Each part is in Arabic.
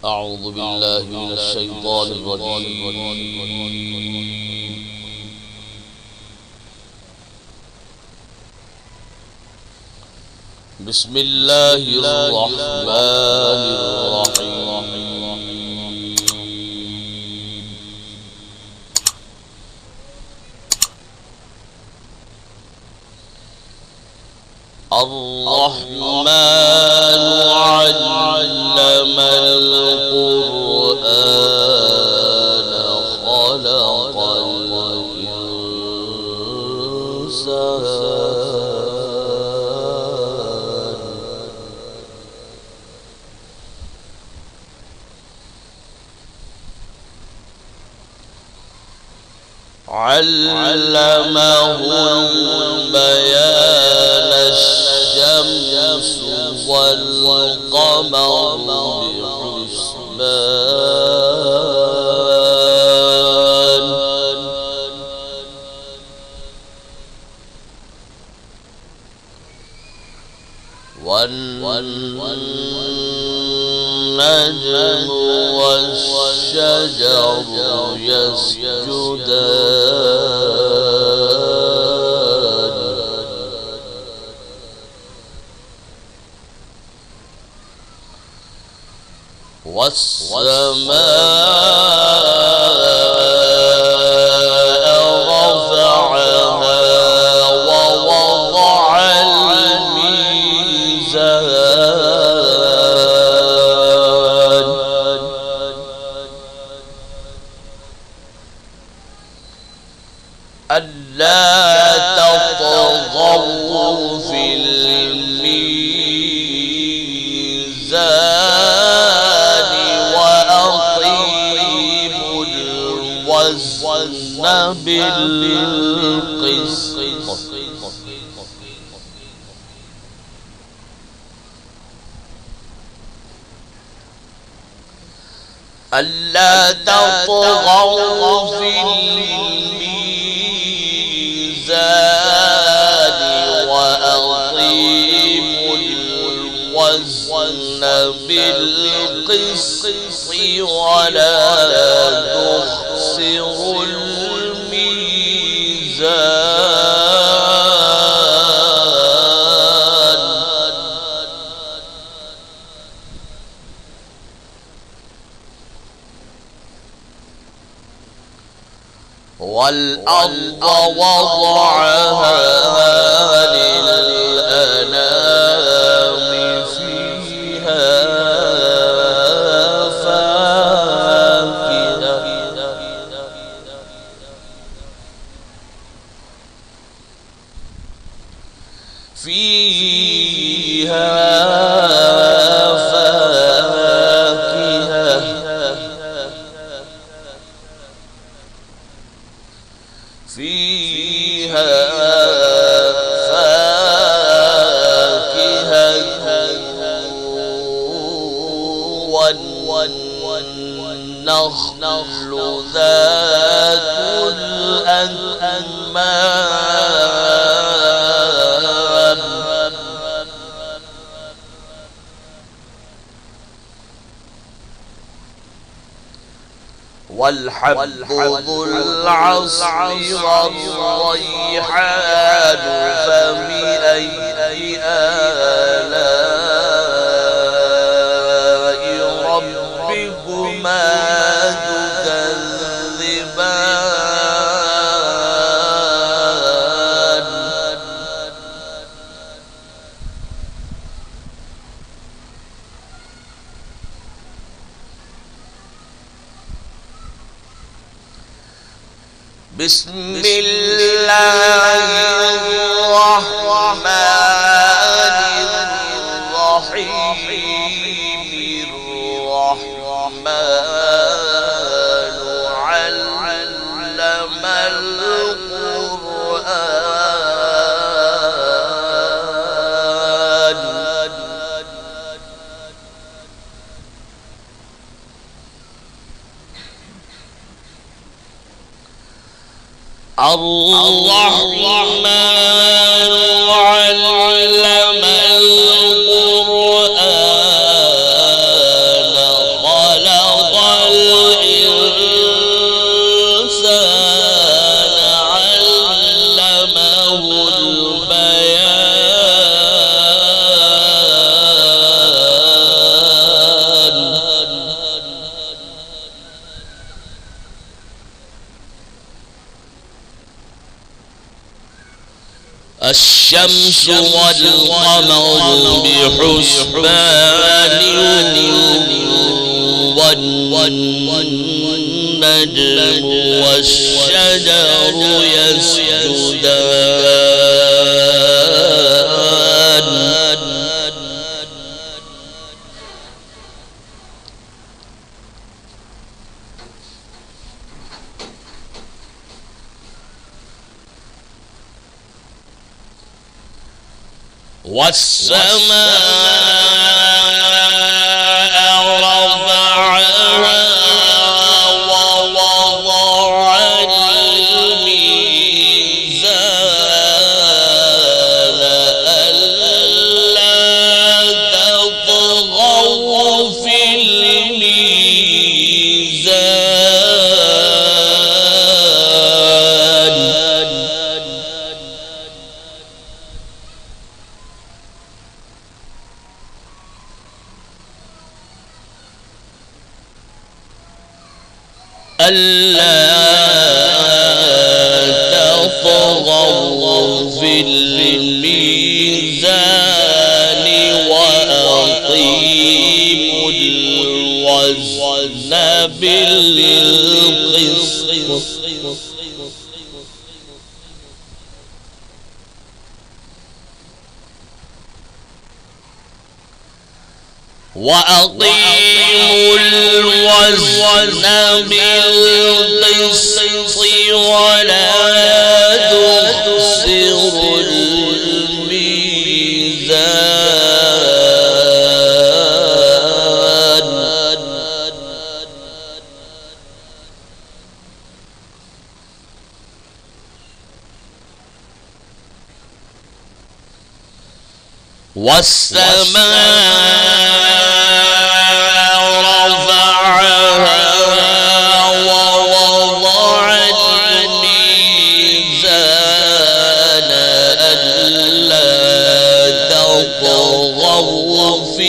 أعوذ بالله من الشيطان الرجيم. بسم الله الرحمن الرحيم. الرحمن علم القرآن خلق الإنسان علمه البيان الشمس والقمر بحسبان والنجم والشجر يسجدان والسماء رفعها ووضع الميزان ألا تطغوا في الميزان وأقيموا الوزن بالقسط ألا تطغوا في الميزان وأقيموا الوزن بالقسط ولا تخسروا الميزان والأرض وضعها للأنام فيها والنخل ذات الأكمام والحب ذو العصف والريحان فبأي آلاء ربكما تكذبان بسم الله الرحمن الرحيم الرحمن علم القرآن الرحمن علم القرآن الشمس والقمر بحسبان والنجم والشجر يسجدان والسماء رفعها ووضع الميزان ألا تطغوا في الميزان ألا تطغوا في الميزان وأقيموا الوزن بالقسط وأقيموا الوزن بالقسط ولا تخسروا الميزان والسماء رفعها ووضع الميزان ألا تطغوا في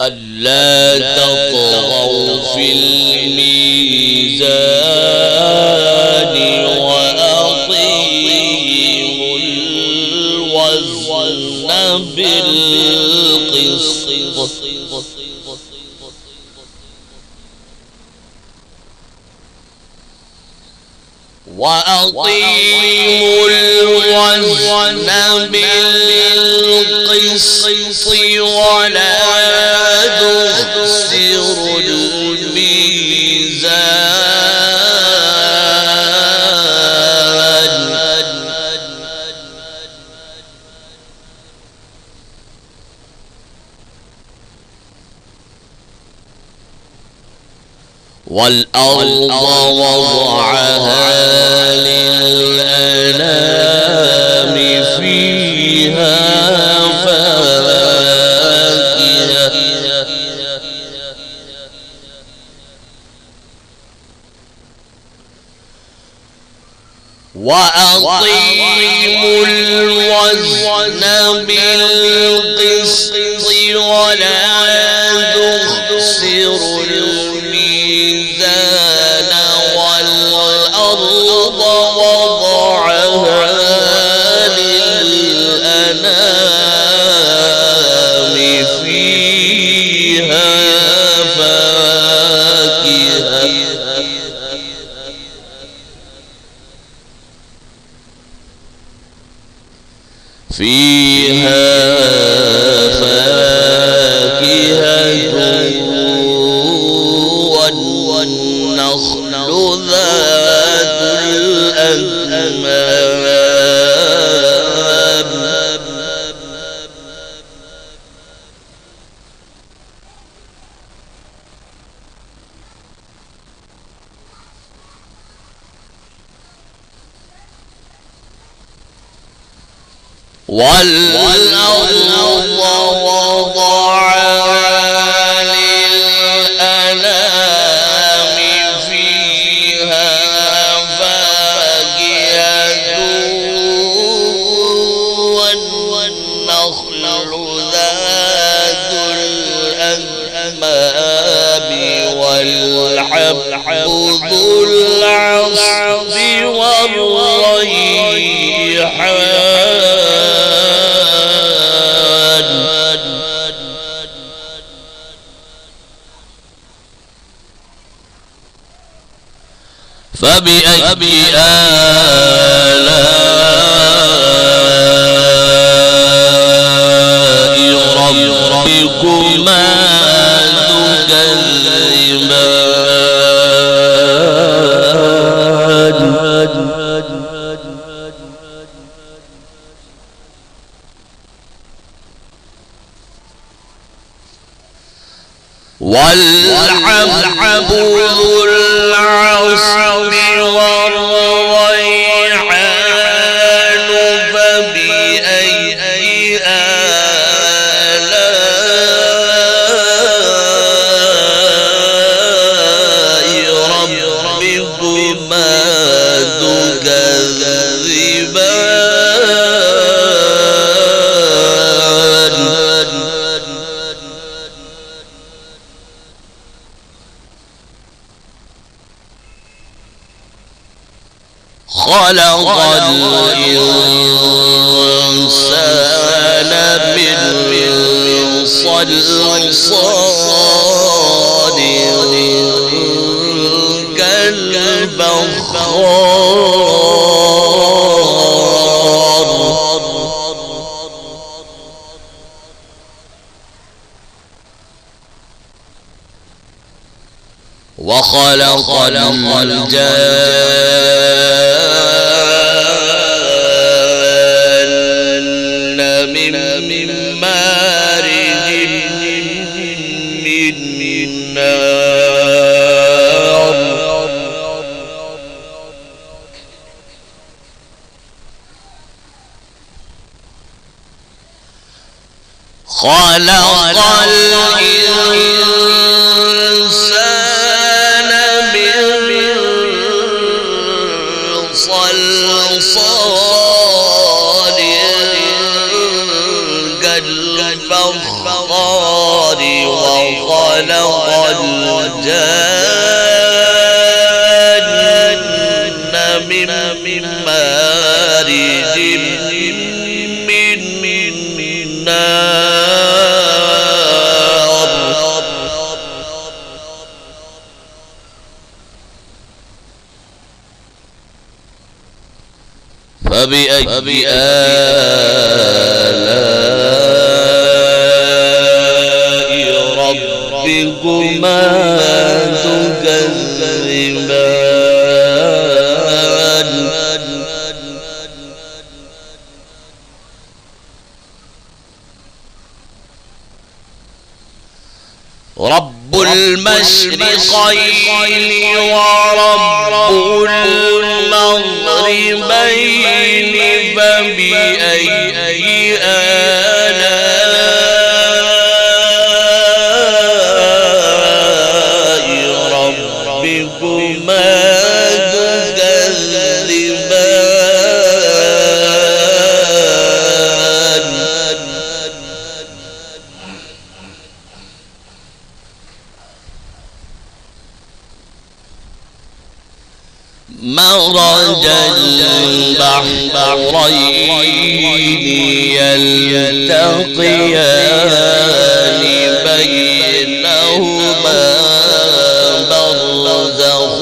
ألا تطغوا في الميزان وأقيموا الوزن بالقسط وأقيموا الوزن بالقسط ولا تخسروا الميزان والأرض وضعها للأنام فيها فاكهة وأقيموا الوزن بالقسط ولا تخسروا الميزان والأرض وضعها للأنام فيها فاكهة والنخل ذات الأكمام والأرض وضعها للأنام فيها العصف والريحان فبأي آلاء ربكما والحب ذو العصف والريحان فبأي آلاء ربكما تكذبان خلق الإنسان من صلصال كالفخار وخلق الجان من مارج من نار خلق الإنسان من صلصال كالفخار وخلق الجان من مارج من نار فبأي آلاء ربكما تكذبان رب المشرقين ورب المغربين فبأي آلاء ربكما تكذبان مرج البحرين يلتقيان بينهما برزخ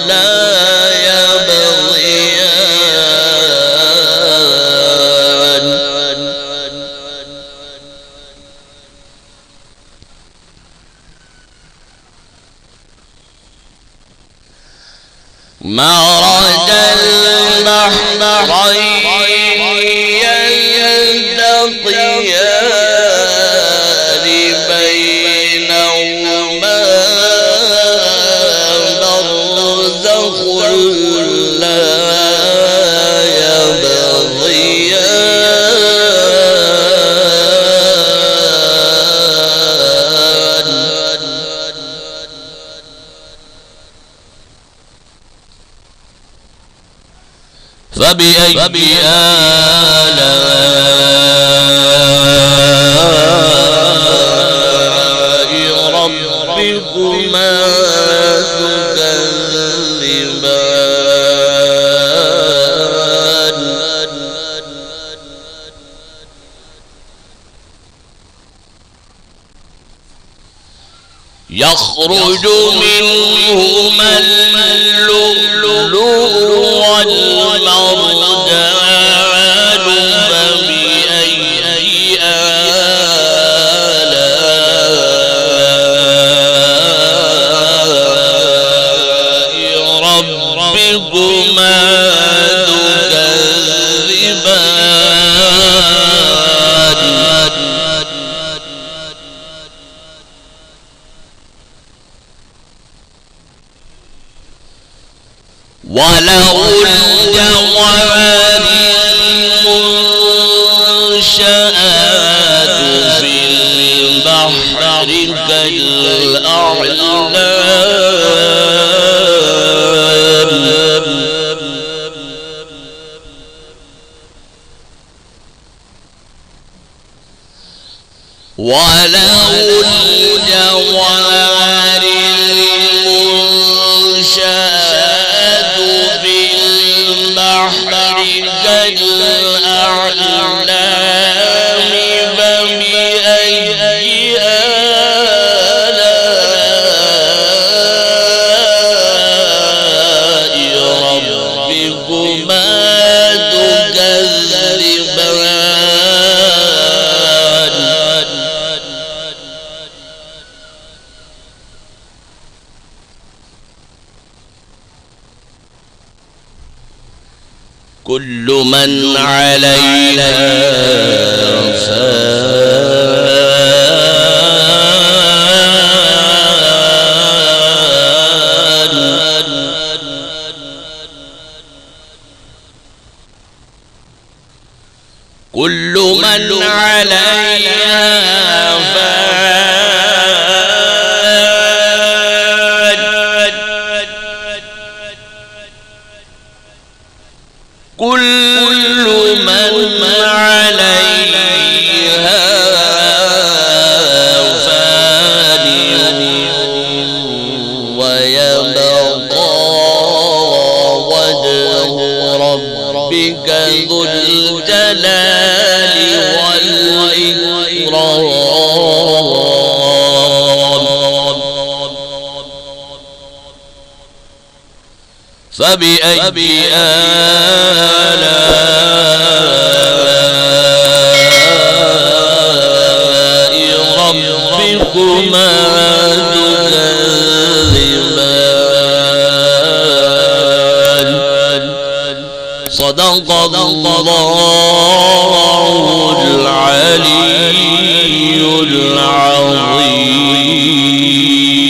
لا يبغيان مرج البحرين يلتقيان بينهما برزخ لا يبغيان فبأي آلاء ربكما تكذبان يخرج منهما اللؤلؤ والمرجان فبأي آلاء ربكما وله الجوار المنشآت في البحر كالأعلام وله الجوار المنشآت في البحر كالأعلام فبأي آلاء ربكما تكذبان كل من عليها فان كل من عليها كل من عليها فان ويبقى وجه ربك ذو الجلال والإكرام فبأي آلاء ربكما تكذبان صدق الله العلي العظيم